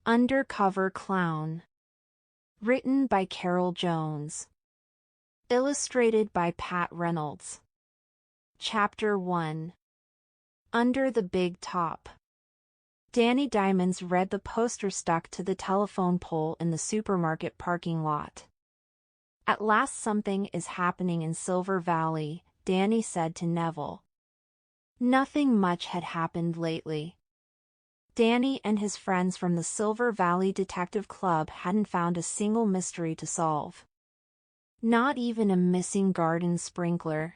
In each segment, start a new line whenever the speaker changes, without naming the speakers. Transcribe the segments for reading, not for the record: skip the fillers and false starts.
Undercover Clown. Written by Carol Jones. Illustrated by Pat Reynolds. Chapter 1. Under the Big Top. Danny Diamonds read the poster stuck to the telephone pole in the supermarket parking lot. At last something is happening in Silver Valley, Danny said to Neville. Nothing much had happened lately. Danny and his friends from the Silver Valley Detective Club hadn't found a single mystery to solve. Not even a missing garden sprinkler.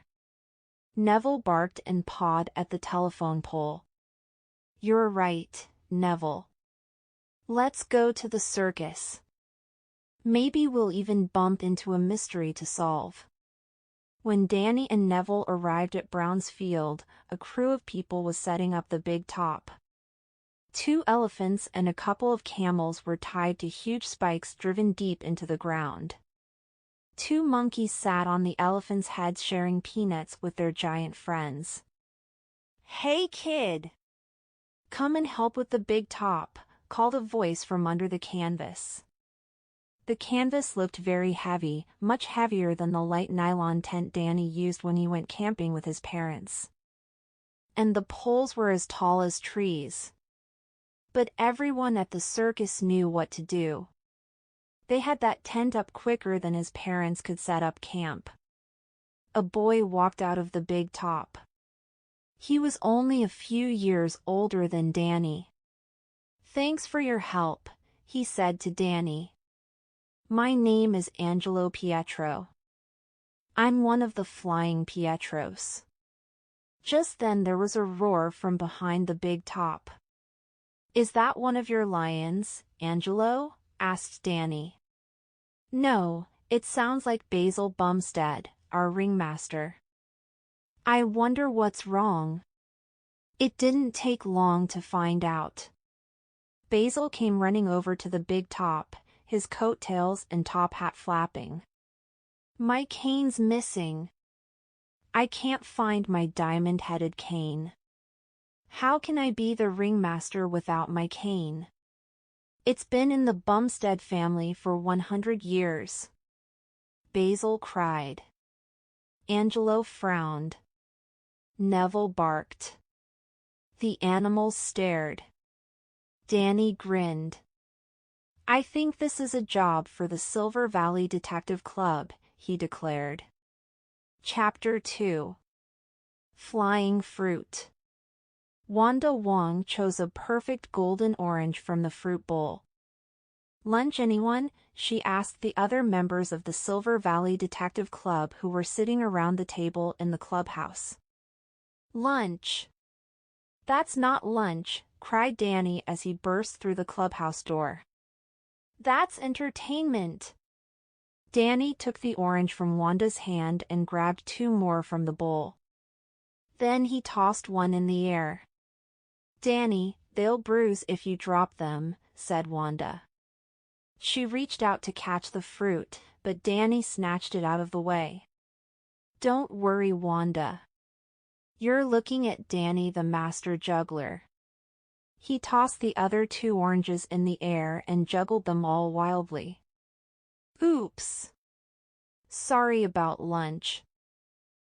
Neville barked and pawed at the telephone pole. You're right, Neville. Let's go to the circus. Maybe we'll even bump into a mystery to solve. When Danny and Neville arrived at Brown's Field, a crew of people was setting up the big top. 2 elephants and a couple of camels were tied to huge spikes driven deep into the ground. 2 monkeys sat on the elephants' heads sharing peanuts with their giant friends. Hey kid! Come and help with the big top, called a voice from under the canvas. The canvas looked very heavy, much heavier than the light nylon tent Danny used when he went camping with his parents. And the poles were as tall as trees. But everyone at the circus knew what to do. They had that tent up quicker than his parents could set up camp. A boy walked out of the big top. He was only a few years older than Danny. Thanks for your help, he said to Danny. My name is Angelo Pietro. I'm one of the Flying Pietros. Just then there was a roar from behind the big top. Is that one of your lions, Angelo? Asked Danny. No, it sounds like Basil Bumstead, our ringmaster. I wonder what's wrong. It didn't take long to find out. Basil came running over to the big top, his coattails and top hat flapping. My cane's missing. I can't find my diamond-headed cane. How can I be the ringmaster without my cane? It's been in the Bumstead family for 100 years. Basil cried. Angelo frowned. Neville barked. The animals stared. Danny grinned. I think this is a job for the Silver Valley Detective Club, he declared. Chapter 2. Flying Fruit. Wanda Wong chose a perfect golden orange from the fruit bowl. Lunch anyone? She asked the other members of the Silver Valley Detective Club who were sitting around the table in the clubhouse. Lunch. That's not lunch, cried Danny as he burst through the clubhouse door. That's entertainment. Danny took the orange from Wanda's hand and grabbed 2 more from the bowl. Then he tossed one in the air. Danny, they'll bruise if you drop them, said Wanda. She reached out to catch the fruit, but Danny snatched it out of the way. Don't worry, Wanda. You're looking at Danny the master juggler. He tossed the other 2 oranges in the air and juggled them all wildly. Oops. Sorry about lunch.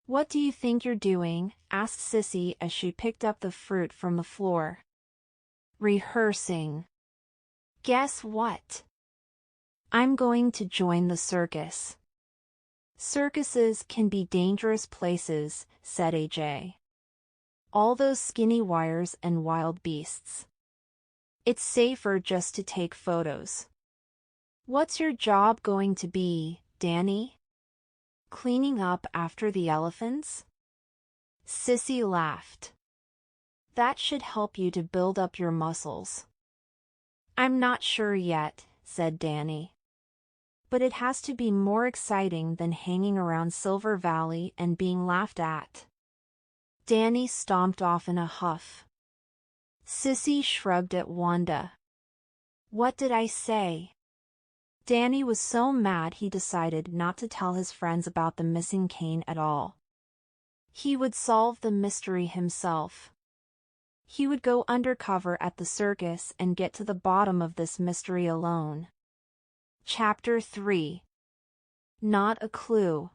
What do you think you're doing? Asked Sissy as she picked up the fruit from the floor. Rehearsing. Guess what? I'm going to join the circus. Circuses can be dangerous places, said AJ. All those skinny wires and wild beasts. It's safer just to take photos. What's your job going to be, Danny? Cleaning up after the elephants? Sissy laughed. That should help you to build up your muscles. I'm not sure yet, said Danny. But it has to be more exciting than hanging around Silver Valley and being laughed at. Danny stomped off in a huff. Sissy shrugged at Wanda. What did I say? Danny was so mad he decided not to tell his friends about the missing cane at all. He would solve the mystery himself. He would go undercover at the circus and get to the bottom of this mystery alone. Chapter 3. Not a clue.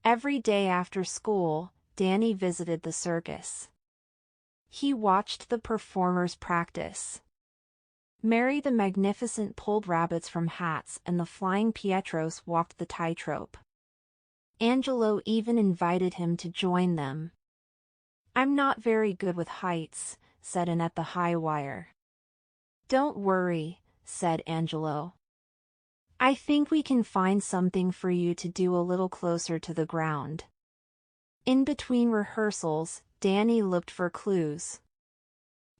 Every day after school, Danny visited the circus. He watched the performers practice. Mary the Magnificent pulled rabbits from hats and the Flying Pietros walked the tightrope. Angelo even invited him to join them. "I'm not very good with heights," said Annette the high wire. "Don't worry," said Angelo. "I think we can find something for you to do a little closer to the ground." In between rehearsals, Danny looked for clues.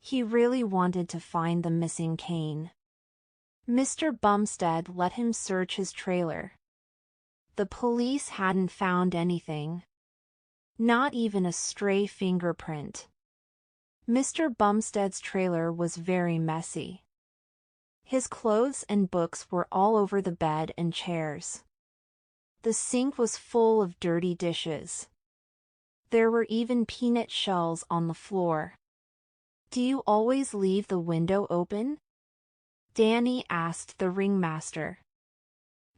He really wanted to find the missing cane. Mr. Bumstead let him search his trailer. The police hadn't found anything. Not even a stray fingerprint. Mr. Bumstead's trailer was very messy. His clothes and books were all over the bed and chairs. The sink was full of dirty dishes. There were even peanut shells on the floor. "Do you always leave the window open?" Danny asked the ringmaster.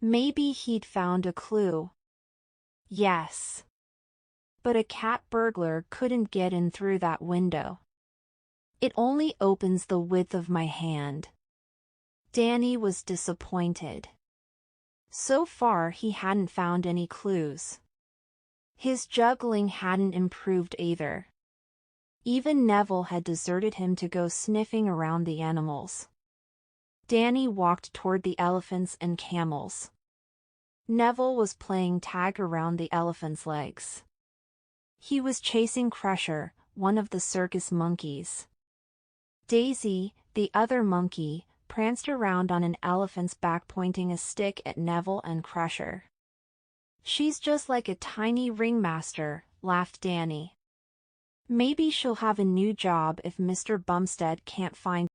Maybe he'd found a clue. Yes. But a cat burglar couldn't get in through that window. "It only opens the width of my hand." Danny was disappointed. So far he hadn't found any clues. His juggling hadn't improved either. Even Neville had deserted him to go sniffing around the animals. Danny walked toward the elephants and camels. Neville was playing tag around the elephant's legs. He was chasing Crusher, one of the circus monkeys. Daisy, the other monkey, pranced around on an elephant's back pointing a stick at Neville and Crusher. "She's just like a tiny ringmaster," laughed Danny. "Maybe she'll have a new job if Mr. Bumstead can't find